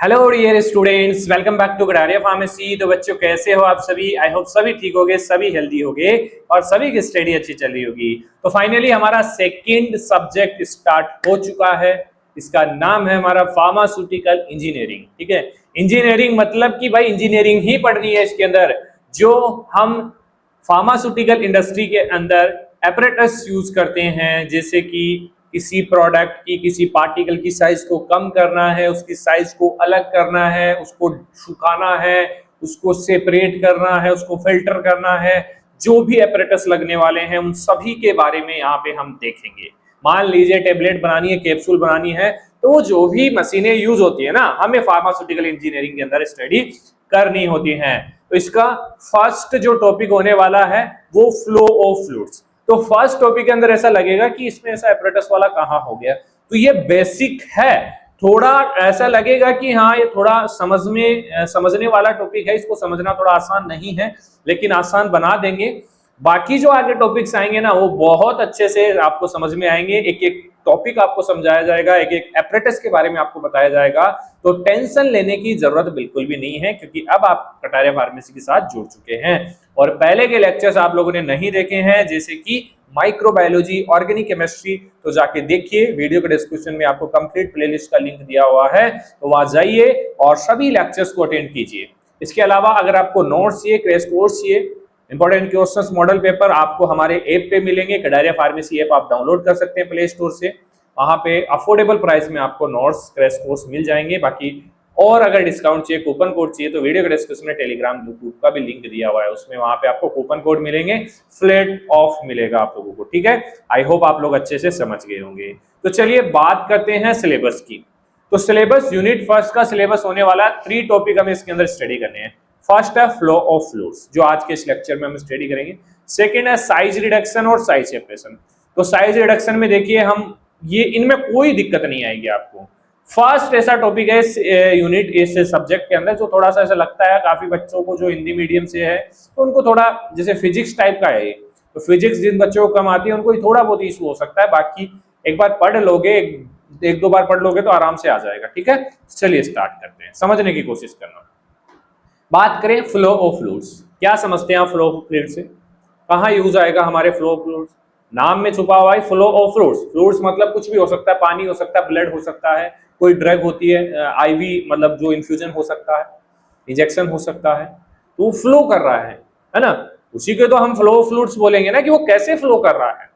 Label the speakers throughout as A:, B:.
A: Hello dear students, welcome back to Gadariya pharmacy. तो बच्चों कैसे हो आप सभी? आई होप सभी ठीक होगे, सभी हेल्दी होगे और सभी की स्टडी अच्छी चल रही होगी। तो फाइनली हमारा सेकंड सब्जेक्ट स्टार्ट हो चुका है। इसका नाम है हमारा फार्मास्यूटिकल इंजीनियरिंग। ठीक है, इंजीनियरिंग मतलब कि भाई इंजीनियरिंग ही पढ़नी है इसके अंदर। जो हम फार्मास्यूटिकल इंडस्ट्री के अंदर एपरेटस यूज करते हैं, जैसे कि किसी प्रोडक्ट की किसी पार्टिकल की साइज को कम करना है, उसकी साइज को अलग करना है, उसको सुखाना है, उसको सेपरेट करना है, उसको फिल्टर करना है, जो भी एपरेटस लगने वाले हैं उन सभी के बारे में यहाँ पे हम देखेंगे। मान लीजिए टेबलेट बनानी है, कैप्सूल बनानी है, तो जो भी मशीनें यूज होती है ना, हमें फार्मास्यूटिकल इंजीनियरिंग के अंदर स्टडी करनी होती है। तो इसका फर्स्ट जो टॉपिक होने वाला है वो फ्लो ऑफ फ्लूइड्स। तो फर्स्ट टॉपिक के अंदर ऐसा लगेगा कि इसमें ऐसा एपरेटस वाला कहां हो गया, तो ये बेसिक है। थोड़ा ऐसा लगेगा कि हाँ ये थोड़ा समझने वाला टॉपिक है, इसको समझना थोड़ा आसान नहीं है, लेकिन आसान बना देंगे। बाकी जो आगे टॉपिक्स आएंगे ना वो बहुत अच्छे से आपको समझ में आएंगे। एक एक टॉपिक आपको समझाया जाएगा, एक एक एपरेटस के बारे में आपको बताया जाएगा। तो टेंशन लेने की जरूरत बिल्कुल भी नहीं है, क्योंकि अब आप कटारिया फार्मेसी के साथ जुड़ चुके हैं और पहले के लेक्चर्स आप लोगों ने नहीं देखे हैं, जैसे कि माइक्रोबायोलॉजी, ऑर्गेनिक केमिस्ट्री, तो जाके देखिए। वीडियो के डिस्क्रिप्शन में आपको कंप्लीट प्लेलिस्ट का लिंक दिया हुआ है, तो वहां जाइए और सभी लेक्चर्स को अटेंड कीजिए। इसके अलावा अगर आपको नोट्स चाहिए, क्रैश कोर्स चाहिए, इंपॉर्टेंट क्वेश्चंस, मॉडल पेपर आपको हमारे ऐप पे मिलेंगे। कटारिया फार्मेसी ऐप आप डाउनलोड कर सकते हैं प्ले स्टोर से। वहां पे अफोर्डेबल प्राइस में आपको नोट्स, क्रैश कोर्स मिल जाएंगे। बाकी और अगर डिस्काउंट चाहिए, कूपन कोड चाहिए, तो वीडियो के डिस्क्रिप्शन में टेलीग्राम ग्रुप का भी लिंक दिया हुआ है, उसमें वहां पे आपको कूपन कोड मिलेंगे, फ्लैट ऑफ मिलेगा आप लोगों को। ठीक है, आई होप आप लोग अच्छे से समझ गए होंगे। तो चलिए बात करते हैं सिलेबस की। तो सिलेबस यूनिट फर्स्ट का सिलेबस होने वाला 3 टॉपिक हमें इसके अंदर स्टडी करने हैं। फर्स्ट है फ्लो ऑफ फ्लूइड्स, जो आज के इस लेक्चर में हम स्टडी करेंगे। सेकंड है साइज रिडक्शन और साइज सेपरेशन। तो साइज रिडक्शन में देखिए हम ये इनमें कोई दिक्कत नहीं आएगी आपको। फर्स्ट ऐसा टॉपिक है यूनिट इस सब्जेक्ट के अंदर जो थोड़ा सा ऐसा लगता है काफी बच्चों को जो हिंदी मीडियम से है, तो उनको थोड़ा जैसे फिजिक्स टाइप का है ये। तो फिजिक्स जिन बच्चों को कम आती है उनको थोड़ा बहुत इशू हो सकता है, बाकी एक बार पढ़ लोगे, एक दो बार पढ़ लोगे तो आराम से आ जाएगा। ठीक है, चलिए स्टार्ट करते हैं, समझने की कोशिश करना। बात करें फ्लो ऑफ फ्लूइड्स, क्या समझते हैं आप फ्लो ऑफ फ्लूइड से? कहाँ यूज आएगा हमारे फ्लो ऑफ फ्लूइड्स? नाम में छुपा हुआ है फ्लो ऑफ फ्लूइड्स। फ्लूइड्स मतलब कुछ भी हो सकता है, पानी हो सकता है, ब्लड हो सकता है, कोई ड्रग होती है, आईवी मतलब जो इन्फ्यूजन हो सकता है, इंजेक्शन हो सकता है, तो वो फ्लो कर रहा है ना। उसी के तो हम फ्लो ऑफ फ्लूइड्स बोलेंगे ना, कि वो कैसे फ्लो कर रहा है।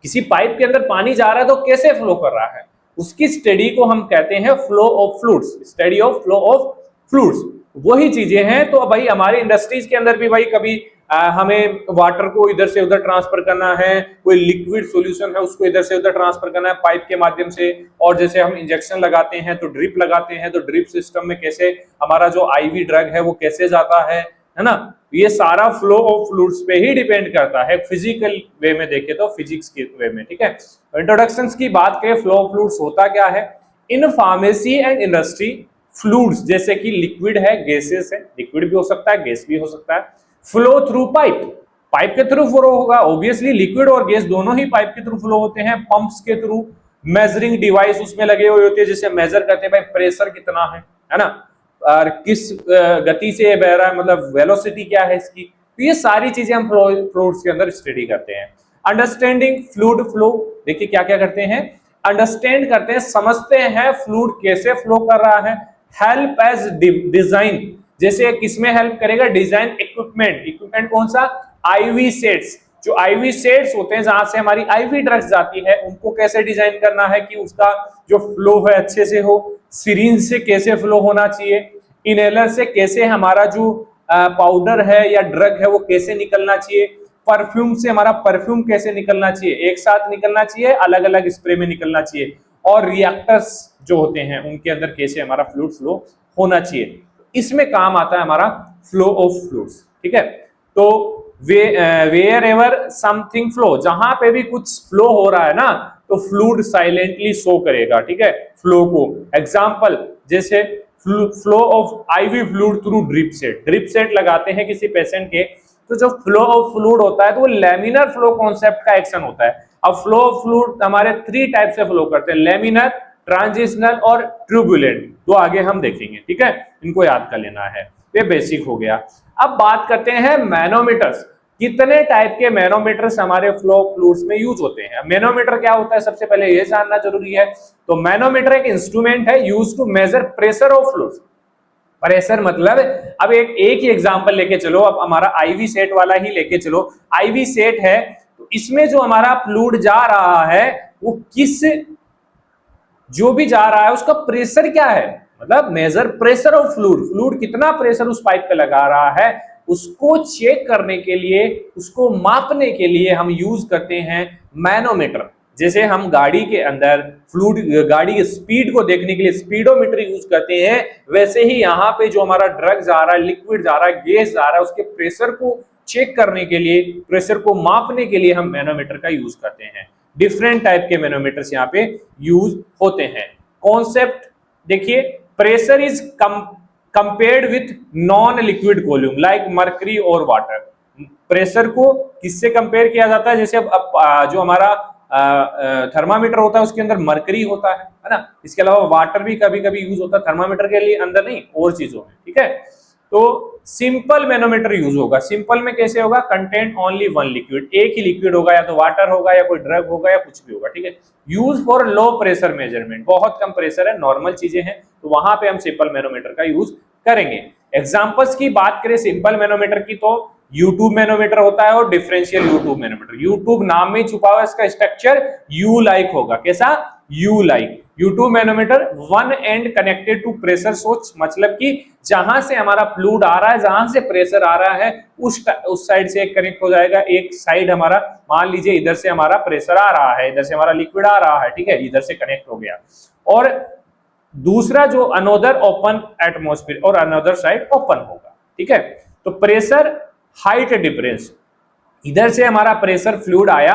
A: किसी पाइप के अंदर पानी जा रहा है तो कैसे फ्लो कर रहा है, उसकी स्टडी को हम कहते हैं flow of fluids, study of flow of fluids. वही चीजें हैं। तो भाई हमारी इंडस्ट्रीज के अंदर भी भाई कभी हमें वाटर को इधर से उधर ट्रांसफर करना है, कोई लिक्विड सॉल्यूशन है उसको इधर से उधर ट्रांसफर करना है पाइप के माध्यम से। और जैसे हम इंजेक्शन लगाते हैं तो ड्रिप लगाते हैं, तो ड्रिप सिस्टम में कैसे हमारा जो आईवी ड्रग है वो कैसे जाता है ना। ये सारा फ्लो ऑफ फ्लूइड्स पे ही डिपेंड करता है, फिजिकल वे में देखे तो फिजिक्स के वे में। ठीक है, इंट्रोडक्शंस की बात करें, फ्लो ऑफ फ्लूइड्स होता क्या है? In pharmacy and industry, fluids जैसे कि लिक्विड है, गैसेस है, लिक्विड भी हो सकता है, गैस भी हो सकता है, फ्लो थ्रू पाइप, पाइप के थ्रू फ्लो होगा। ऑब्वियसली लिक्विड और गैस दोनों ही पाइप के थ्रू फ्लो होते हैं। पंप्स के थ्रू, मेजरिंग डिवाइस उसमें लगे हुए होते हैं जिसे मेजर करते हैं भाई प्रेशर कितना है ना, और किस गति से ये बह रहा है, मतलब वेलोसिटी क्या है इसकी। तो ये सारी चीजें हम फ्लूइड्स के अंदर स्टडी करते हैं। अंडरस्टैंडिंग फ्लूइड फ्लो, देखिए क्या क्या करते हैं, अंडरस्टैंड करते हैं, समझते हैं फ्लूइड कैसे फ्लो कर रहा है। हेल्प एज डिजाइन, जैसे किसमें हेल्प करेगा? Design equipment. इक्विपमेंट कौन सा? IV sets. जो आईवी सेट्स होते हैं जहां से हमारी आईवी ड्रग्स जाती है, उनको कैसे डिजाइन करना है कि उसका जो फ्लो है अच्छे से हो। सिरिंज से कैसे फ्लो होना चाहिए, इनहेलर से कैसे हमारा जो पाउडर है या ड्रग है वो कैसे निकलना चाहिए, परफ्यूम से हमारा परफ्यूम कैसे निकलना चाहिए, एक साथ निकलना चाहिए, अलग अलग स्प्रे में निकलना चाहिए, और रिएक्टर्स जो होते हैं उनके अंदर कैसे हमारा फ्लूइड फ्लो होना चाहिए। इसमें काम आता है हमारा फ्लो ऑफ फ्लूइड्स। ठीक है, तो वेयर एवर समथिंग फ्लो, जहां पे भी कुछ फ्लो हो रहा है ना, तो फ्लूइड साइलेंटली शो करेगा। ठीक है, फ्लो को। एग्जांपल जैसे flow of IV fluid through drip set, drip set लगाते हैं किसी पेशेंट के, तो जो फ्लो ऑफ फ्लूइड होता है तो वो लेमिनर फ्लो कॉन्सेप्ट का एक्शन होता है। अब फ्लो ऑफ फ्लूइड हमारे 3 टाइप से फ्लो करते हैं, लेमिनर, ट्रांजिशनल और ट्यूबुलेंट, दो आगे हम देखेंगे, ठीक है, इनको याद कर लेना है, ये बेसिक हो गया। अब बात करते हैं मैनोमीटर्स। कितने टाइप के मैनोमीटर्स हमारे फ्लो फ्लूइड्स में यूज होते हैं। मैनोमीटर क्या होता है सबसे पहले ये जानना जरूरी है। तो मैनोमीटर एक इंस्ट्रूमेंट है use to measure pressure of fluids. Pressure मतलब, अब एक ही एग्जांपल लेके चलो, अब हमारा आईवी सेट वाला ही लेके चलो। आईवी सेट है तो इसमें जो हमारा फ्लूइड जा रहा है वो किस, जो भी जा रहा है उसका प्रेशर क्या है, मतलब major pressure of fluid, fluid कितना प्रेशर उस पाइप पे लगा रहा है, उसको चेक करने के लिए, उसको मापने के लिए हम यूज करते हैं मैनोमीटर। जैसे हम गाड़ी के अंदर फ्लूइड, गाड़ी की स्पीड को देखने के लिए स्पीडोमीटर यूज करते हैं, वैसे ही यहाँ पे जो हमारा ड्रग जा रहा है, लिक्विड जा रहा है, गैस जा रहा है, उसके प्रेशर को चेक करने के लिए, प्रेशर को मापने के लिए हम मैनोमीटर का यूज करते हैं। डिफरेंट टाइप के मैनोमीटर्स यहाँ पे यूज होते हैं। कॉन्सेप्ट देखिए, pressure is compared with non liquid volume like mercury और वाटर। प्रेशर को किससे कंपेयर किया जाता है, जैसे अब जो हमारा थर्मामीटर होता है उसके अंदर मर्करी होता है ना, इसके अलावा वाटर भी कभी कभी यूज होता है थर्मामीटर के लिए, अंदर नहीं और चीजों में, ठीक है। तो सिंपल मैनोमीटर यूज होगा। सिंपल में कैसे होगा, कंटेंट ओनली वन लिक्विड, एक ही लिक्विड होगा, या तो वाटर होगा या कोई ड्रग होगा या कुछ भी होगा, ठीक है। Use for low pressure measurement, बहुत कम प्रेशर है, नॉर्मल चीजें हैं, तो वहां पे हम सिंपल मैनोमीटर का यूज करेंगे। एग्जांपल्स की बात करें सिंपल मैनोमीटर की, तो यूट्यूब मैनोमीटर होता है और डिफरेंशियल यूट्यूब मैनोमीटर। यूट्यूब नाम में छुपा हुआ इसका स्ट्रक्चर यू लाइक होगा, कैसा, U like. U tube manometer one end connected to pressure source, मतलब कि जहां से हमारा फ्लूइड आ रहा है, जहां से प्रेशर आ रहा है उस साइड से कनेक्ट हो जाएगा। एक साइड हमारा, मान लीजिए इधर से हमारा प्रेशर आ रहा है, इधर से हमारा लिक्विड आ रहा है, ठीक है, इधर से कनेक्ट हो गया। और दूसरा जो अनोदर ओपन एटमॉस्फेयर और अनोदर साइड ओपन होगा, ठीक है। तो प्रेशर हाइट डिफरेंस, इधर से हमारा प्रेशर फ्लूइड आया,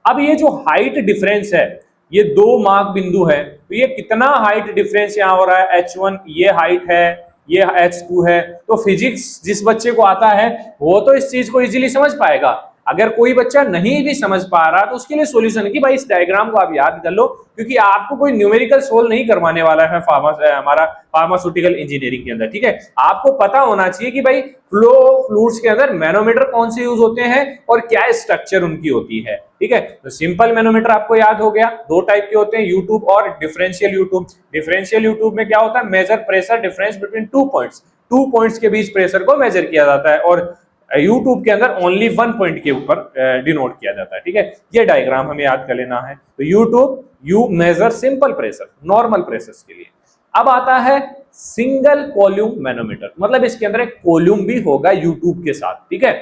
A: अब ये जो हाइट डिफरेंस है, ये दो मार्क बिंदु है, तो ये कितना हाइट डिफरेंस यहां हो रहा है, h1 ये हाइट है, ये h2 है। तो फिजिक्स जिस बच्चे को आता है वो तो इस चीज को इजीली समझ पाएगा। अगर कोई बच्चा नहीं भी समझ पा रहा तो उसके लिए सॉल्यूशन है कि भाई इस डायग्राम को आप याद कर लो, क्योंकि आपको कोई न्यूमेरिकल सोल्व नहीं करवाने वाला है हमारा फार्मास्यूटिकल इंजीनियरिंग के अंदर, ठीक है। आपको पता होना चाहिए कि भाई फ्लो फ्लूइड्स के अंदर मैनोमीटर कौन से यूज होते हैं और क्या स्ट्रक्चर उनकी होती है, ठीक है। तो सिंपल मैनोमीटर आपको याद हो गया, दो टाइप के होते हैं, यूट्यूब और डिफरेंशियल यूट्यूब। डिफरेंशियल यूट्यूब में क्या होता है, major pressure difference between two points के बीच प्रेशर को मेजर किया जाता है, और यूट्यूब के अंदर ओनली वन पॉइंट के ऊपर डिनोट किया जाता है, ठीक है। ये डायग्राम हमें याद कर लेना है। तो U tube, you measure simple pressure, normal pressure के लिए। अब आता है सिंगल कॉल्यूम मैनोमीटर, मतलब इसके अंदर एक कॉल्यूम भी होगा यूट्यूब के साथ, ठीक है।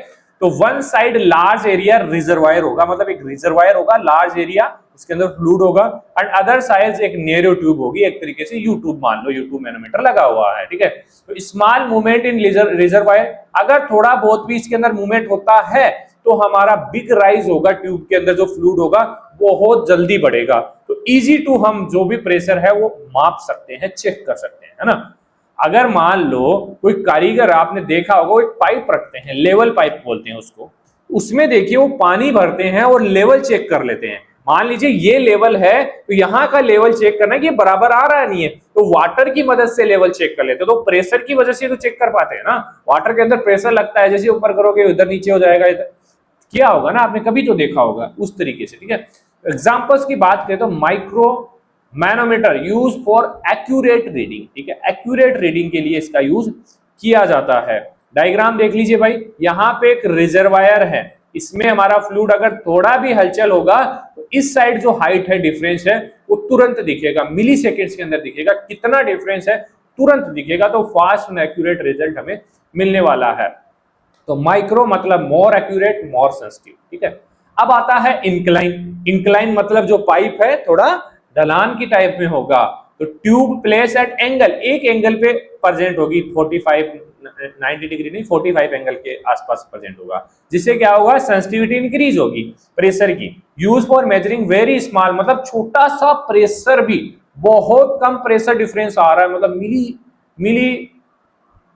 A: तो one side large area reservoir होगा, मतलब एक रिजर्वायर होगा लार्ज एरिया, उसके अंदर फ्लूइड होगा, एंड अदर साइड एक नैरो ट्यूब होगी, एक तरीके से यूट्यूब मान लो, यूट्यूब मैनोमीटर लगा हुआ है, ठीक है। तो स्मॉल मूवमेंट इन रिजर्वायर, अगर थोड़ा बहुत भी इसके अंदर मूवमेंट होता है तो हमारा बिग राइज होगा, ट्यूब के अंदर जो फ्लूइड होगा बहुत जल्दी बढ़ेगा। तो इजी टू हम जो भी प्रेशर है वो माप सकते हैं, चेक कर सकते हैं, है ना। अगर मान लो कोई कारीगर, आपने देखा होगा, वो एक पाइप रखते हैं, लेवल पाइप बोलते हैं उसको, उसमें देखिए वो पानी भरते हैं और लेवल चेक कर लेते हैं। मान लीजिए ये लेवल है तो यहाँ का लेवल चेक करना है कि ये बराबर आ रहा है नहीं है, तो वाटर की मदद से लेवल चेक कर लेते हैं। तो प्रेशर की वजह से तो चेक कर पाते हैं ना, वाटर के अंदर प्रेशर लगता है, जैसे ऊपर करोगे इधर नीचे हो जाएगा, इधर किया होगा ना आपने, कभी तो देखा होगा उस तरीके से, ठीक है। एग्जांपल्स की बात करें तो micro manometer use for accurate reading, ठीक है, एक्यूरेट रीडिंग के लिए इसका यूज किया जाता है। डायग्राम देख लीजिए भाई, यहाँ पे एक रिजर्वायर है, इसमें हमारा फ्लूइड अगर थोड़ा भी हलचल होगा तो इस साइड जो हाइट है, डिफरेंस है, वो तुरंत दिखेगा, मिली सेकेंड्स के अंदर दिखेगा, कितना डिफरेंस है तुरंत दिखेगा। तो फास्ट एंड एक्यूरेट रिजल्ट हमें मिलने वाला है। तो माइक्रो मतलब मोर एक्यूरेट, मोर सेंसिटिव, ठीक है। अब आता है इंक्लाइन। इंक्लाइन मतलब जो पाइप है थोड़ा ढलान की टाइप में होगा, तो ट्यूब प्लेस एट एंगल, एक एंगल पे प्रेजेंट होगी, 45 90 डिग्री नहीं, 45 एंगल के आसपास प्रेजेंट होगा, जिससे क्या होगा, सेंसिटिविटी इंक्रीज होगी प्रेशर की। Use for measuring very small, मतलब छोटा सा प्रेशर भी, बहुत कम प्रेशर डिफरेंस आ रहा है, मतलब मिली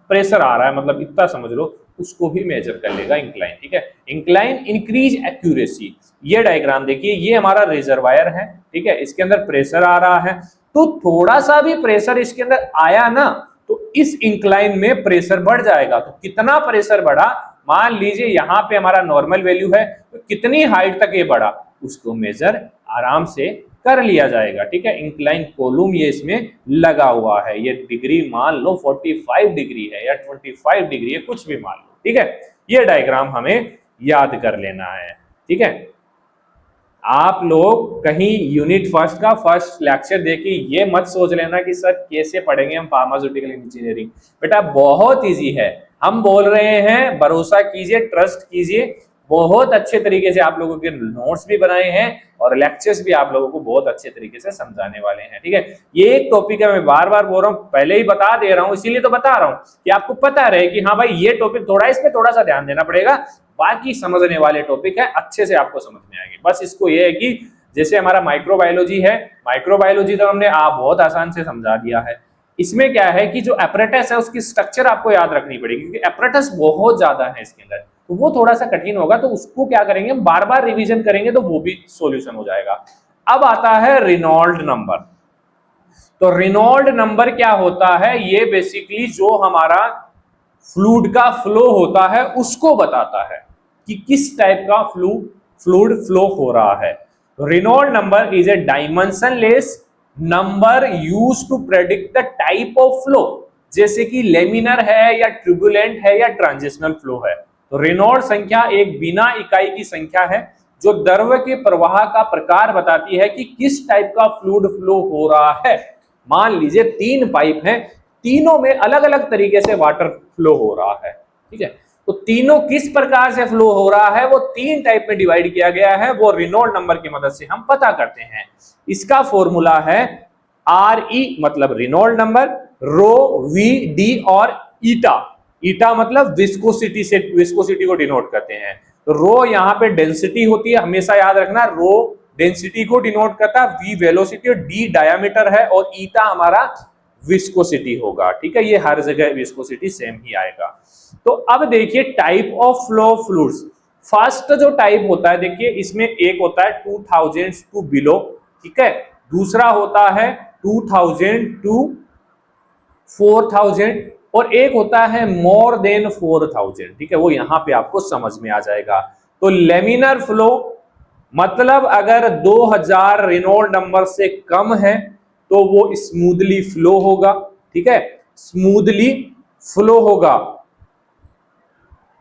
A: प्रेशर आ रहा है, मतलब इतना समझ लो, उसको भी मेजर कर लेगा इंक्लाइन, ठीक है। Incline increase accuracy. ये डायग्राम देखिए, ये हमारा रिजर्वायर है, ठीक है, इसके अंदर प्रेशर आ रहा है, तो थोड़ा सा भी प्रेशर इसके अंदर आया ना तो इस इंक्लाइन में प्रेशर बढ़ जाएगा। तो कितना प्रेशर बढ़ा, मान लीजिए यहां पे हमारा नॉर्मल वैल्यू है, तो कितनी हाइट तक ये बढ़ा उसको मेजर आराम से कर लिया जाएगा। ठीक है, इंक्लाइन कोलुम ये इसमें लगा हुआ है, ये डिग्री मान लो 45 डिग्री है या 25 डिग्री है, कुछ भी मान लो। ठीक है, ये डायग्राम हमें याद कर लेना है। ठीक है, आप लोग कहीं यूनिट फर्स्ट का फर्स्ट लेक्चर देखिए, ये मत सोच लेना कि सर कैसे पढ़ेंगे हम फार्मास्यूटिकल इंजीनियरिंग। बेटा बहुत इजी है, हम बोल रहे हैं, भरोसा कीजिए, ट्रस्ट कीजिए, बहुत अच्छे तरीके से आप लोगों के नोट्स भी बनाए हैं और लेक्चर्स भी आप लोगों को बहुत अच्छे तरीके से समझाने वाले हैं। ठीक है, ये एक टॉपिक है, मैं बार बार बोल रहा हूँ, पहले ही बता दे रहा हूँ, इसीलिए तो बता रहा हूँ कि आपको पता रहे कि हाँ भाई ये टॉपिक थोड़ा, इसमें थोड़ा सा ध्यान देना पड़ेगा, बाकी समझने वाले टॉपिक है, अच्छे से आपको समझ में आएंगे। बस इसको ये है कि जैसे हमारा माइक्रोबायोलॉजी है, माइक्रोबायोलॉजी तो हमने बहुत आसान से समझा दिया है। इसमें क्या है कि जो एपरेटस है उसकी स्ट्रक्चर आपको याद रखनी पड़ेगी, क्योंकि एपरेटस बहुत ज्यादा है इसके अंदर, तो वो थोड़ा सा कठिन होगा, तो उसको क्या करेंगे हम बार बार रिवीजन करेंगे तो वो भी सॉल्यूशन हो जाएगा। अब आता है रेनॉल्ड नंबर। तो रेनॉल्ड नंबर क्या होता है, ये बेसिकली जो हमारा फ्लूइड का फ्लो होता है उसको बताता है कि किस टाइप का फ्लूइड फ्लो हो रहा है। Reynold number is a dimensionless number used to predict the type of flow, जैसे कि लेमिनर है या ट्यूबुलेंट है या ट्रांजिशनल फ्लो है। तो रेनॉल्ड संख्या एक बिना इकाई की संख्या है जो द्रव के प्रवाह का प्रकार बताती है कि किस टाइप का फ्लूइड फ्लो हो रहा है। मान लीजिए 3 पाइप हैं, तीनों में अलग अलग तरीके से वाटर फ्लो हो रहा है। ठीक है, तो तीनों किस प्रकार से फ्लो हो रहा है वो 3 टाइप में डिवाइड किया गया है, वो रेनॉल्ड नंबर की मदद से हम पता करते हैं। इसका फॉर्मूला है RE मतलब Reynold number, rho, V, D और ईटा। ईटा मतलब विस्कोसिटी से, विस्कोसिटी को डिनोट करते हैं। तो रो यहाँ पे डेंसिटी होती है, हमेशा याद रखना, रो डेंसिटी को डिनोट करता है, वी वेलोसिटी और डी डायामीटर है और ईटा हमारा विस्कोसिटी होगा। ठीक है, ये हर जगह विस्कोसिटी सेम ही आएगा। तो अब देखिए type of flow fluids. First जो टाइप होता है, देखिए इसमें एक होता है 2000 टू बिलो, ठीक है, दूसरा होता है 2000 टू 4000 और एक होता है मोर देन 4000। ठीक है, वो यहां पे आपको समझ में आ जाएगा। तो लेमिनर फ्लो मतलब अगर 2000 रेनॉल्ड नंबर से कम है तो वो स्मूथली फ्लो होगा। ठीक है, स्मूथली फ्लो होगा,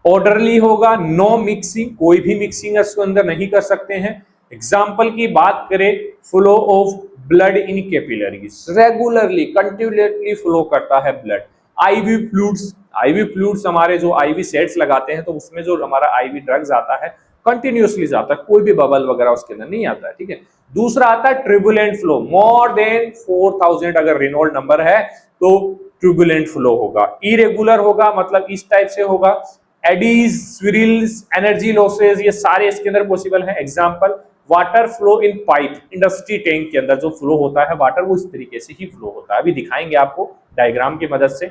A: ऑर्डरली होगा, नो मिक्सिंग, कोई भी मिक्सिंग इसके अंदर नहीं कर सकते हैं। एग्जाम्पल की बात करें, flow of blood in capillaries, regularly continuously flow करता है ब्लड। आईवी फ्लूइड्स हमारे जो आईवी सेट्स लगाते हैं तो उसमें जो हमारा आईवी ड्रग्स आता है कंटिन्यूअसली जाता है, कोई भी बबल वगैरह उसके अंदर नहीं आता है। ठीक है, दूसरा आता है ट्रिब्युलेंट फ्लो, मोर देन 4000 अगर रेनॉल्ड नंबर है तो ट्रिब्युलेंट फ्लो होगा। इरेगुलर होगा मतलब इस टाइप से होगा, एडीज, स्विरल्स, एनर्जी लॉसेस, ये सारे इसके अंदर पॉसिबल है। Example water flow in pipe, industry tank के अंदर जो फ्लो होता है वाटर वो इस तरीके से ही फ्लो होता है, अभी दिखाएंगे आपको डायग्राम की मदद से।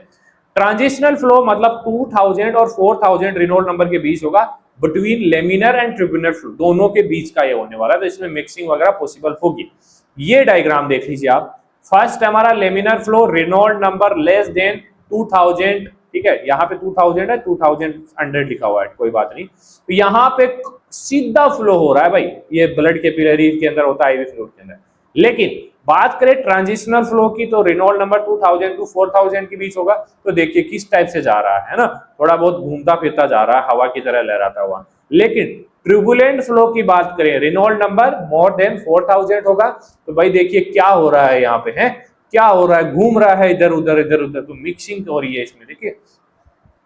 A: ट्रांजिशनल फ्लो मतलब 2000 और 4000 रेनॉल्ड नंबर के बीच होगा, बिटवीन लेमिनर एंड ट्रिब्यूलर फ्लो, दोनों के बीच का ये होने वाला है, तो इसमें मिक्सिंग वगैरह पॉसिबल होगी। ये डायग्राम देख लीजिए आप। फर्स्ट हमारा laminar flow, Reynold number less than 2000, ठीक है, यहाँ पे 2000 है, 2100 लिखा हुआ है, कोई बात नहीं। तो यहाँ पे सीधा फ्लो हो रहा है भाई, ये ब्लड कैपिलरी के अंदर होता है, आईवी फ्लूइड के अंदर। लेकिन बात करें ट्रांजिशनल फ्लो की तो रेनॉल्ड नंबर 2000 टू 4000 के बीच होगा। तो देखिए किस टाइप से जा रहा है ना, थोड़ा बहुत घूमता फिरता जा रहा है, हवा की तरह लहराता हुआ। लेकिन ट्रिब्युलेंट फ्लो की बात करें, रेनॉल्ड नंबर मोर देन 4000 होगा। तो भाई देखिए क्या हो रहा है यहाँ पे, है क्या हो रहा है, घूम रहा है इधर उधर इधर उधर, तो मिक्सिंग हो रही है इसमें, देखिए।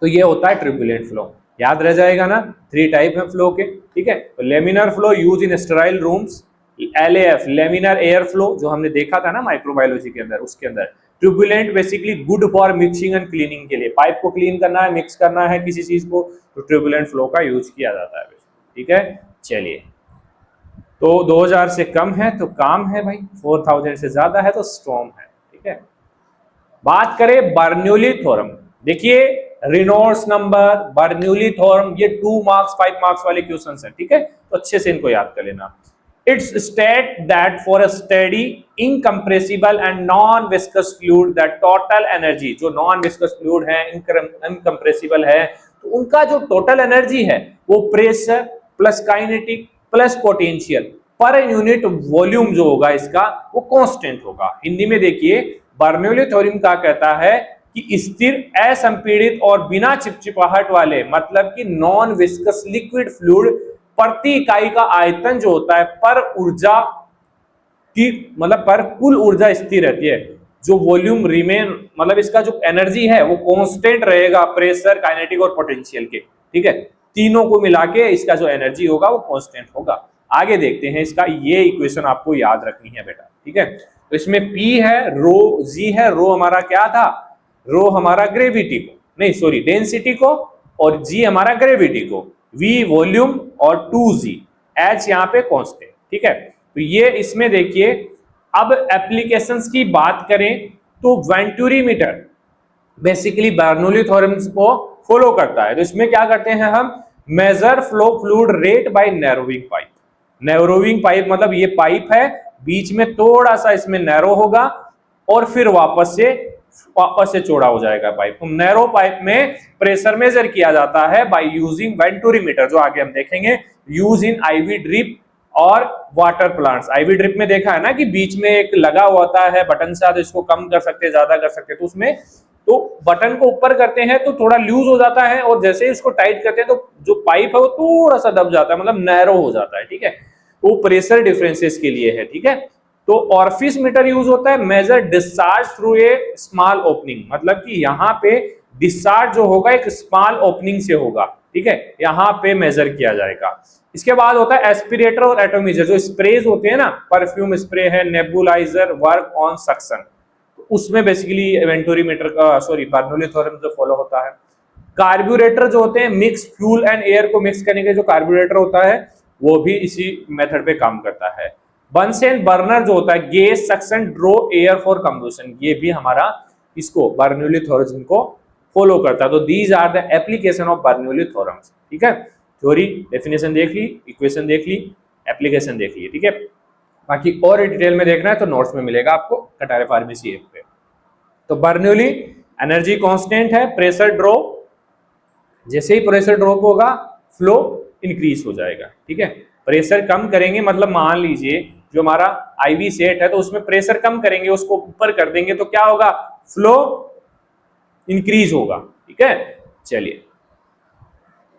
A: तो ये होता है ट्रिब्युलेंट फ्लो, याद रह जाएगा ना, 3 टाइप है फ्लो के। ठीक है, तो laminar flow use in sterile rooms, LAF laminar air flow जो हमने देखा था ना माइक्रोबायोलॉजी के अंदर, उसके अंदर। Turbulent basically good for mixing and cleaning के लिए, पाइप को क्लीन करना है, मिक्स करना है किसी चीज को, तो ट्रिब्युलेंट फ्लो का यूज किया जाता है। ठीक है, चलिए, तो 2000 से कम है तो काम है भाई, 4000 से ज्यादा है तो स्ट्रॉन्ग है। ठीक है, बात करें बर्नौली थ्योरम, देखिए रेनॉल्ड्स नंबर, बर्नौली थ्योरम, ये 2 मार्क्स 5 मार्क्स वाले क्वेश्चन है। ठीक है, तो अच्छे से इनको याद कर लेना। It's state that for a steady, incompressible and non-viscous fluid, the total energy, जो non-viscous fluid है, incompressible है, तो उनका जो total energy है वो pressure plus kinetic plus potential per unit volume जो होगा इसका वो कांस्टेंट होगा। हिंदी में देखिए बर्नौली थ्योरम क्या कहता है कि स्थिर, असंपीड़ित और बिना चिपचिपाहट वाले मतलब कि नॉन विस्कस लिक्विड फ्लूइड प्रति इकाई का आयतन जो होता है पर ऊर्जा की मतलब पर कुल ऊर्जा स्थिर रहती है, जो वॉल्यूम रिमेन मतलब इसका जो एनर्जी है वो कांस्टेंट रहेगा प्रेशर, काइनेटिक और पोटेंशियल के। ठीक है, तीनों को मिला के इसका जो एनर्जी होगा वो कांस्टेंट होगा। आगे देखते हैं इसका, ये इक्वेशन आपको याद रखनी है बेटा। ठीक है, तो इसमें P है, रो G है, रो हमारा क्या था, रो हमारा ग्रेविटी को नहीं सॉरी डेंसिटी को और G हमारा ग्रेविटी को, V वॉल्यूम और 2G, H यहाँ पे कांस्टेंट। ठीक है, तो ये इसमें देखिए अब एप्लीकेशंस की बात करें तो venturi meter basically Bernoulli theorem को फॉलो करता है। तो इसमें क्या करते हैं हम, measure flow fluid rate by narrowing pipe. Narrowing pipe मतलब ये पाइप है, बीच में थोड़ा सा इसमें नैरो होगा और फिर वापस से चौड़ा हो जाएगा पाइप। तो नैरो पाइप में प्रेशर मेजर किया जाता है बाय यूजिंग वेंटुरी मीटर, जो आगे हम देखेंगे, यूज इन आईवी ड्रिप और वाटर प्लांट्स। आईवी ड्रिप में देखा है ना कि बीच में एक लगा होता है बटन सा, तो इसको कम कर सकते हैं, ज्यादा कर सकते हैं, तो उसमें तो बटन को ऊपर करते हैं तो थोड़ा लूज हो जाता है और जैसे ही इसको टाइट करते हैं तो जो पाइप है वो थोड़ा सा दब जाता है, मतलब नैरो हो जाता है। ठीक है, वो प्रेशर डिफरेंसेस के लिए है। ठीक है, तो ऑरिफिस मीटर यूज होता है measure discharge through a small opening, मतलब कि यहाँ पे डिस्चार्ज जो होगा एक स्मॉल ओपनिंग से होगा। ठीक है, यहाँ पे मेजर किया जाएगा। इसके बाद होता है एस्पिरेटर और एटोमीजर, जो स्प्रेज होते हैं ना, परफ्यूम स्प्रे है, नेबुलाइजर, वर्क ऑन सक्शन, उसमें बेसिकली वेंटुरी मीटर का बर्नौली थ्योरम जो फॉलो होता है। कार्ब्यूरेटर जो होते हैं, मिक्स फ्यूल एंड एयर को मिक्स करने के जो कार्ब्यूरेटर होता है वो भी इसी मेथड पे काम करता है। बंसेन बर्नर जो होता है, gas suction draw air for combustion, ये भी हमारा इसको बर्नौली थ्योरम को फॉलो करता है। तो these are the application of Bernoulli theorems. ठीक है, थ्योरी डेफिनेशन देख ली, इक्वेशन देख ली, एप्लीकेशन देख ली। ठीक है, बाकी और डिटेल में देखना है तो नोट्स में मिलेगा आपको कटारे फार्मेसी ऐप पे। तो बर्नौली एनर्जी कांस्टेंट है, प्रेशर ड्रॉप, जैसे ही प्रेशर ड्रॉप होगा फ्लो इंक्रीज हो जाएगा। ठीक है, प्रेशर कम करेंगे मतलब मान लीजिए जो हमारा आईवी सेट है तो उसमें प्रेशर कम करेंगे, उसको ऊपर कर देंगे तो क्या होगा, फ्लो इंक्रीज होगा। ठीक है, चलिए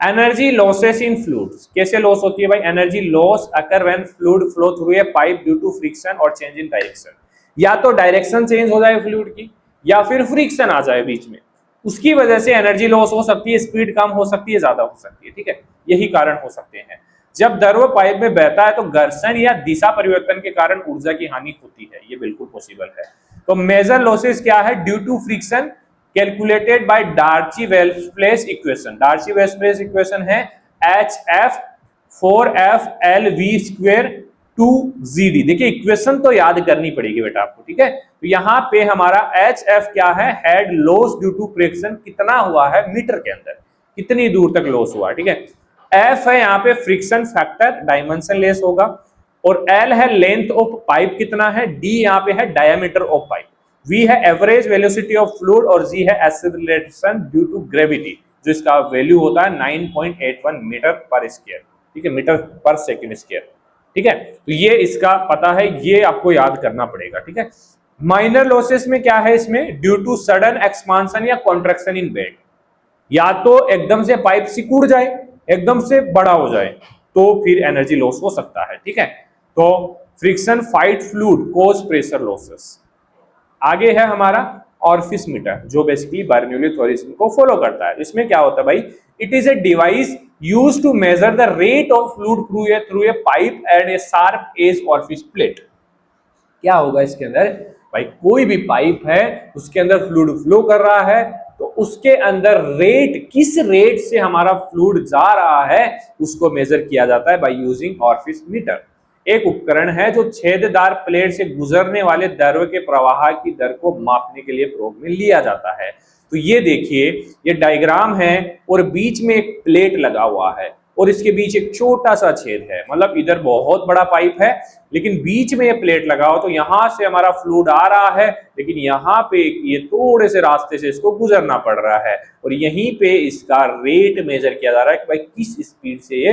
A: एनर्जी लॉसेस इन फ्लूइड्स, कैसे लॉस होती है भाई, energy loss occur when fluid flow through a pipe due to friction और चेंज इन डायरेक्शन, या तो डायरेक्शन चेंज हो जाए फ्लूइड की या फिर फ्रिक्शन आ जाए बीच में, उसकी वजह से एनर्जी लॉस हो सकती है, स्पीड कम हो सकती है, ज्यादा हो सकती है। ठीक है, यही कारण हो सकते हैं। जब द्रव पाइप में बहता है तो घर्षण या दिशा परिवर्तन के कारण ऊर्जा की हानि होती है, ये बिल्कुल पॉसिबल है। तो मेजर लॉसेस क्या है, due to friction calculated by Darcy Weisbach equation. Darcy Weisbach equation है HF 4FLV² 2GD। देखिए इक्वेशन तो याद करनी पड़ेगी बेटा आपको। ठीक है, तो यहाँ पे हमारा HF क्या है, head loss due to friction, कितना हुआ है मीटर के अंदर, कितनी दूर तक लॉस हुआ। ठीक है, F है यहाँ पे फ्रिक्शन फैक्टर, डायमेंशन लेस होगा, और L है लेंथ ऑफ पाइप कितना है, D यहाँ पे है डायमीटर ऑफ पाइप, V है एवरेज वेलोसिटी ऑफ फ्लूइड और G है एक्सेलरेशन ड्यू टू ग्रेविटी, जो इसका वैल्यू होता है 9.81 मीटर पर स्क्वायर। ठीक है, मीटर पर सेकंड स्क्वायर। ठीक है, तो ये इसका पता है, ये आपको याद करना पड़ेगा। ठीक है, माइनर लॉसेस में क्या है, इसमें ड्यू टू सडन एक्सपांशन या कॉन्ट्रैक्शन इन बेड, या तो एकदम से पाइप सिकुड़ जाए, एकदम से बड़ा हो जाए, तो फिर एनर्जी लॉस हो सकता है। ठीक है, तो friction fight fluid cause pressure losses. आगे है हमारा ऑरिफिस मीटर, जो बेसिकली बर्नौली थ्योरम को फॉलो करता है। इसमें क्या होता है भाई, it is a device used to measure the rate of fluid through a pipe and a sharp edge orifice plate. क्या होगा इसके अंदर भाई, कोई भी पाइप है उसके अंदर फ्लूइड फ्लो कर रहा है तो उसके अंदर रेट, किस रेट से हमारा फ्लूइड जा रहा है उसको मेजर किया जाता है बाय यूजिंग ऑरिफिस मीटर। एक उपकरण है जो छेददार प्लेट से गुजरने वाले द्रव के प्रवाह की दर को मापने के लिए प्रयोग में लिया जाता है। तो ये देखिए, ये डायग्राम है और बीच में एक प्लेट लगा हुआ है और इसके बीच एक छोटा सा छेद है, मतलब इधर बहुत बड़ा पाइप है लेकिन बीच में ये प्लेट लगा हो, तो यहां से हमारा फ्लूइड आ रहा है लेकिन यहाँ पे ये थोड़े से रास्ते से इसको गुजरना पड़ रहा है और यहीं पे इसका रेट मेजर किया जा रहा है कि भाई किस स्पीड से ये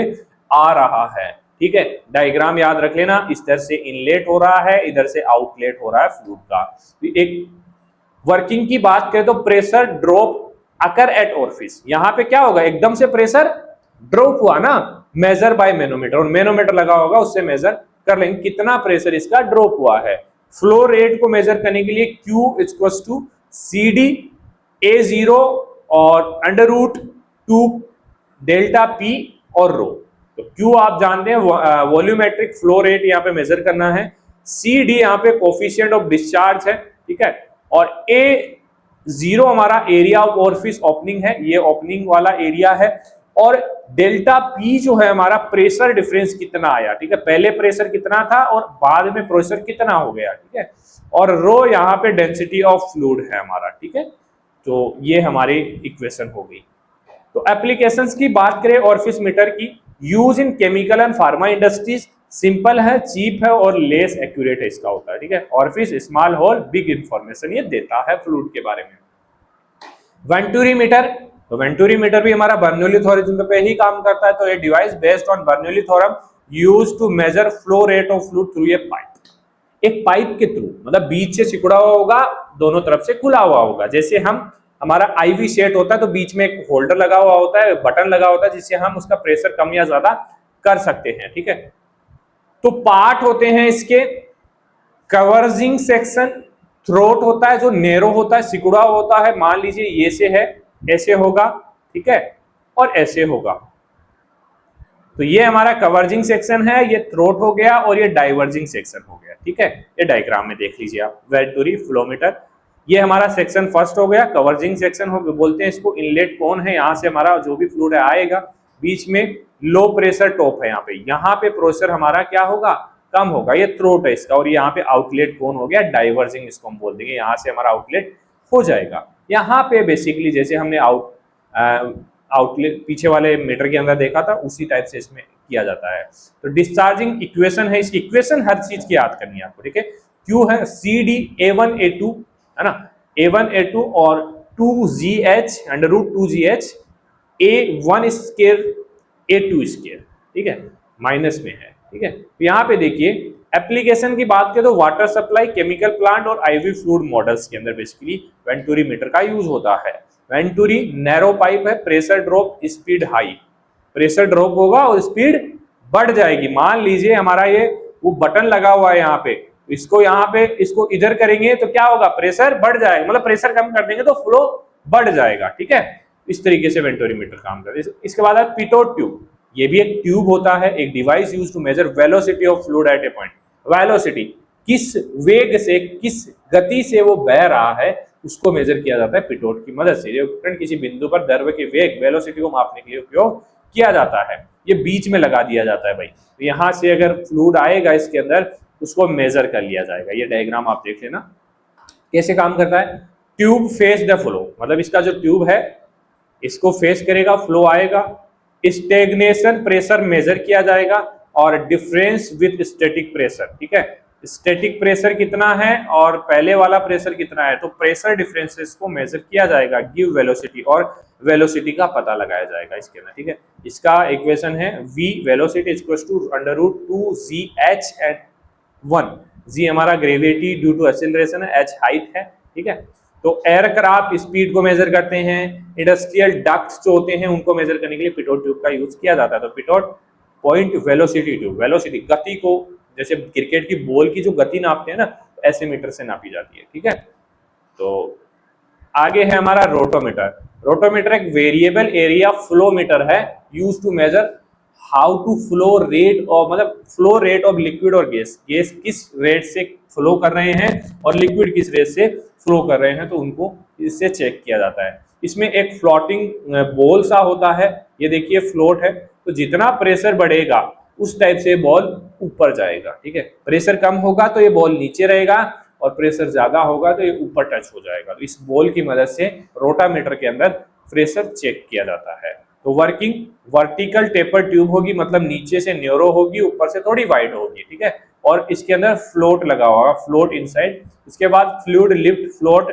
A: आ रहा है। ठीक है, डायग्राम याद रख लेना, इधर से इनलेट हो रहा है, इधर से आउटलेट हो रहा है फ्लूइड का। एक वर्किंग की बात करें तो pressure drop occur at orifice, यहां पे क्या होगा, एकदम से प्रेशर ड्रॉप हुआ ना, मेजर बाय मैनोमीटर, और मैनोमीटर लगा होगा उससे मेजर कर लेंगे कितना प्रेशर इसका ड्रॉप हुआ है। फ्लो रेट को मेजर करने के लिए Q equals to CD A0 और अंडर रूट 2 डेल्टा P और रो। तो Q आप जानते हैं वॉल्यूमेट्रिक फ्लो रेट यहाँ पे मेजर करना है, CD यहाँ पे कोफिशिएंट ऑफ डिस्चार्ज है, ठीक है, और A0 हमारा एरिया ऑफ ओरिफिस ओपनिंग है, ये ओपनिंग वाला एरिया है, और डेल्टा P जो है हमारा प्रेशर डिफरेंस कितना आया, ठीक है, पहले प्रेशर कितना था और बाद में प्रेशर कितना हो गया, ठीक है, और रो यहाँ पे डेंसिटी ऑफ फ्लूइड है हमारा, ठीक है। तो ये हमारी इक्वेशन हो गई। तो एप्लीकेशंस की बात करें ओरिफिस मीटर की, use in chemical and pharma industries, simple है, चीप है और लेस एक्यूरेट है इसका होता है, ठीक है। Orifice small hole big information ये देता है फ्लूइड के बारे में। वेंटुरी मीटर, तो वेंटुरी मीटर भी हमारा बर्नौली थ्योरम पे ही काम करता है, तो ये device based on Bernoulli theorem used to measure flow rate of fluid through a pipe, एक पाइप के थ्रू, मतलब बीच से सिकुड़ा हुआ होगा, दोनों तरफ से खुला हुआ होगा, जैसे हम हमारा आईवी सेट होता है तो बीच में एक होल्डर लगा हुआ होता है, बटन लगा होता है जिससे हम उसका प्रेशर कम या ज्यादा कर सकते हैं, ठीक है। तो पार्ट होते हैं इसके, कवर्जिंग सेक्शन, थ्रोट होता है जो नेरो होता है, सिकुड़ा होता है, मान लीजिए ये से है, ऐसे होगा, ठीक है, और ऐसे होगा, तो ये हमारा कवर्जिंग सेक्शन है, ये थ्रोट हो गया और ये डाइवर्जिंग सेक्शन हो गया, ठीक है। ये डायग्राम में देख लीजिए आप, वेंटुरी फ्लोमीटर, ये हमारा सेक्शन फर्स्ट हो गया, कवर्जिंग सेक्शन हो बोलते हैं इसको, इनलेट कौन है, यहाँ से हमारा जो भी फ्लूइड आएगा, बीच में लो प्रेशर टॉप है, यहाँ पे प्रेशर हमारा क्या होगा, कम होगा, ये थ्रोट है इसका, और यहाँ पे आउटलेट कौन हो गया, डाइवर्जिंग इसको हम बोल देंगे, यहाँ से हमारा आउटलेट हो जाएगा। यहाँ पे बेसिकली जैसे हमने आउटलेट पीछे वाले मीटर के अंदर देखा था उसी टाइप से इसमें किया जाता है। तो डिस्चार्जिंग इक्वेशन है, इसकी इक्वेशन हर चीज की याद करनी है आपको, ठीक है। Q है CD A1 A2 है ना, A1 A2 और 2GH under root 2GH A1 square A2 square, ठीक है, माइनस में है, ठीक है। तो यहाँ पे देखिए एप्लीकेशन की बात करें तो वाटर सप्लाई, केमिकल प्लांट और आईवी फ्लूइड मॉडल्स के अंदर बेसिकली वेंटुरी मीटर का यूज होता है। वेंटुरी नैरो पाइप है, pressure drop speed high, pressure drop होगा और स्पीड बढ़ जाएगी। मान लीजिए हमारा ये वो बटन लगा हुआ है यहाँ पे, इसको यहाँ पे इसको इधर करेंगे तो क्या होगा, प्रेशर बढ़ जाएगा, मतलब प्रेशर कम कर देंगे तो फ्लो बढ़ जाएगा, ठीक है। इस तरीके से वेंटुरी मीटर काम करता है। इसके बाद है पिटोट ट्यूब, ये भी एक ट्यूब होता है, एक device use to measure velocity of fluid at a point, velocity किस वेग से, किस गति से वो बह रहा है उसको मेजर किया जाता है पिटोट की मदद से। ये उपकरण किसी बिंदु पर द्रव के वेग, वेलोसिटी को मापने के लिए उपयोग किया जाता है। ये बीच में लगा दिया जाता है भाई, तो यहाँ से अगर फ्लूइड आएगा इसके अंदर उसको मेजर कर लिया जाएगा। ये डायग्राम आप देख लेना कैसे काम करता है। ट्यूब फेस द फ्लो, मतलब इसका जो ट्यूब है इसको फेस करेगा, फ्लो आएगा, स्टेग्नेशन प्रेशर मेजर किया जाएगा और डिफरेंस विद स्टैटिक प्रेशर, ठीक है, स्टैटिक प्रेशर कितना है और पहले वाला प्रेशर कितना है, तो प्रेशर डिफरेंसेस को मेजर किया जाएगा, गिव वेलोसिटी, और वेलोसिटी का पता लगाया जाएगा इसके अंदर, ठीक है। इसका इक्वेशन है v velocity equals to under root 2gh at 1, g हमारा ग्रेविटी ड्यू टू एक्सेलरेशन है, h हाइट है, ठीक है। तो एयरक्राफ्ट स्पीड को मेजर करते हैं, इंडस्ट्रियल डक्ट्स जो होते हैं उनको मेजर करने के लिए पिटोट ट्यूब का यूज किया जाता है। तो Pitot point velocity tube, velocity गति को, जैसे क्रिकेट की बॉल की जो गति नापते हैं ना, ऐसे मीटर से नापी जाती है, ठीक है। तो आगे है हमारा रोटोमीटर। रोटोमीटर एक वेरिएबल एरिया फ्लो मीटर है, use to measure how to flow rate of, मतलब फ्लो रेट ऑफ लिक्विड और गैस, गैस किस रेट से फ्लो कर रहे हैं और लिक्विड किस रेट से फ्लो कर रहे हैं, तो उनको इससे चेक किया जाता है। इसमें एक फ्लोटिंग बॉल सा होता है, ये देखिए फ्लोट है, तो जितना प्रेशर बढ़ेगा उस टाइप से बॉल ऊपर जाएगा, ठीक है। प्रेशर कम होगा तो ये बॉल नीचे रहेगा और प्रेशर ज्यादा होगा तो ये ऊपर टच हो जाएगा। तो इस बॉल की मदद से रोटामीटर के अंदर प्रेशर चेक किया जाता है। तो वर्किंग वर्टिकल टेपर ट्यूब होगी, मतलब नीचे से न्यूरो होगी, ऊपर से थोड़ी वाइड होगी, ठीक है। और इसके अंदर फ्लोट लगा होगा, फ्लोट इनसाइड। इसके बाद fluid lift float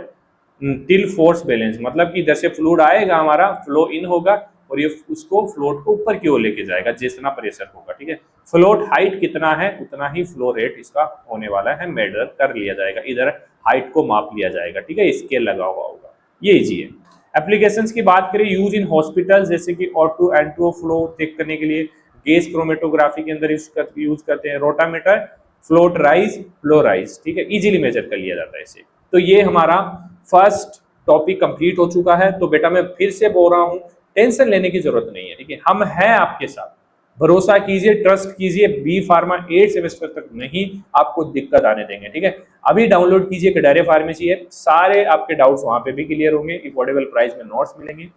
A: till force balance, मतलब कि इधर से फ्लूइड आएगा, हमारा फ्लो इन होगा और ये उसको फ्लोट को ऊपर की ओर लेके जाएगा जितना प्रेशर होगा, ठीक है। फ्लोट हाइट कितना है उतना ही फ्लो रेट इसका होने वाला है, मेजर कर लिया जाएगा, इधर हाइट को माप लिया जाएगा, ठीक है, स्केल लगा हुआ होगा। ये इजी है। एप्लीकेशंस की बात करें, यूज इन हॉस्पिटल, जैसे कि ऑटो एंट्रो फ्लो चेक करने के लिए गैस क्रोमेटोग्राफी के अंदर यूज करते हैं, rotameter, float rise, flow rise, ठीक है, इजीली मेजर कर लिया जाता है इसे। तो ये हमारा फर्स्ट टॉपिक कंप्लीट हो चुका है। तो बेटा मैं फिर से बोल रहा हूं, टेंशन लेने की जरूरत नहीं है, ठीक है, हम हैं आपके साथ, भरोसा कीजिए, ट्रस्ट कीजिए, बी फार्मा 8 सेमेस्टर तक नहीं आपको दिक्कत आने देंगे, ठीक है। अभी डाउनलोड कीजिए कडारिया फार्मेसी ऐप, सारे आपके डाउट्स वहां पे भी क्लियर होंगे, अफोर्डेबल प्राइस में नोट्स मिलेंगे।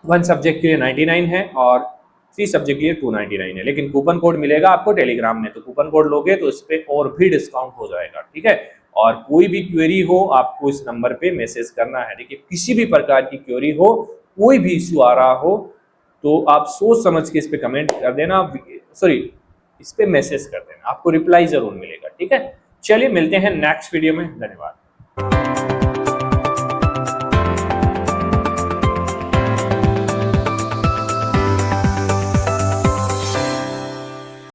A: 1 सब्जेक्ट के लिए 99 है और 3 सब्जेक्ट के लिए 299 है, लेकिन कूपन कोड मिलेगा आपको टेलीग्राम में, तो कूपन कोड लोगे तो इस पे और भी डिस्काउंट हो जाएगा, ठीक है। और कोई भी क्वेरी हो आपको इस नंबर पे मैसेज करना है, देखिए किसी भी प्रकार की क्वेरी हो, कोई भी इश्यू आ रहा हो तो आप सोच समझ के इस पे कमेंट कर देना, सॉरी इस पे मैसेज कर देना, आपको रिप्लाई जरूर मिलेगा, ठीक है। चलिए मिलते हैं नेक्स्ट वीडियो में, धन्यवाद।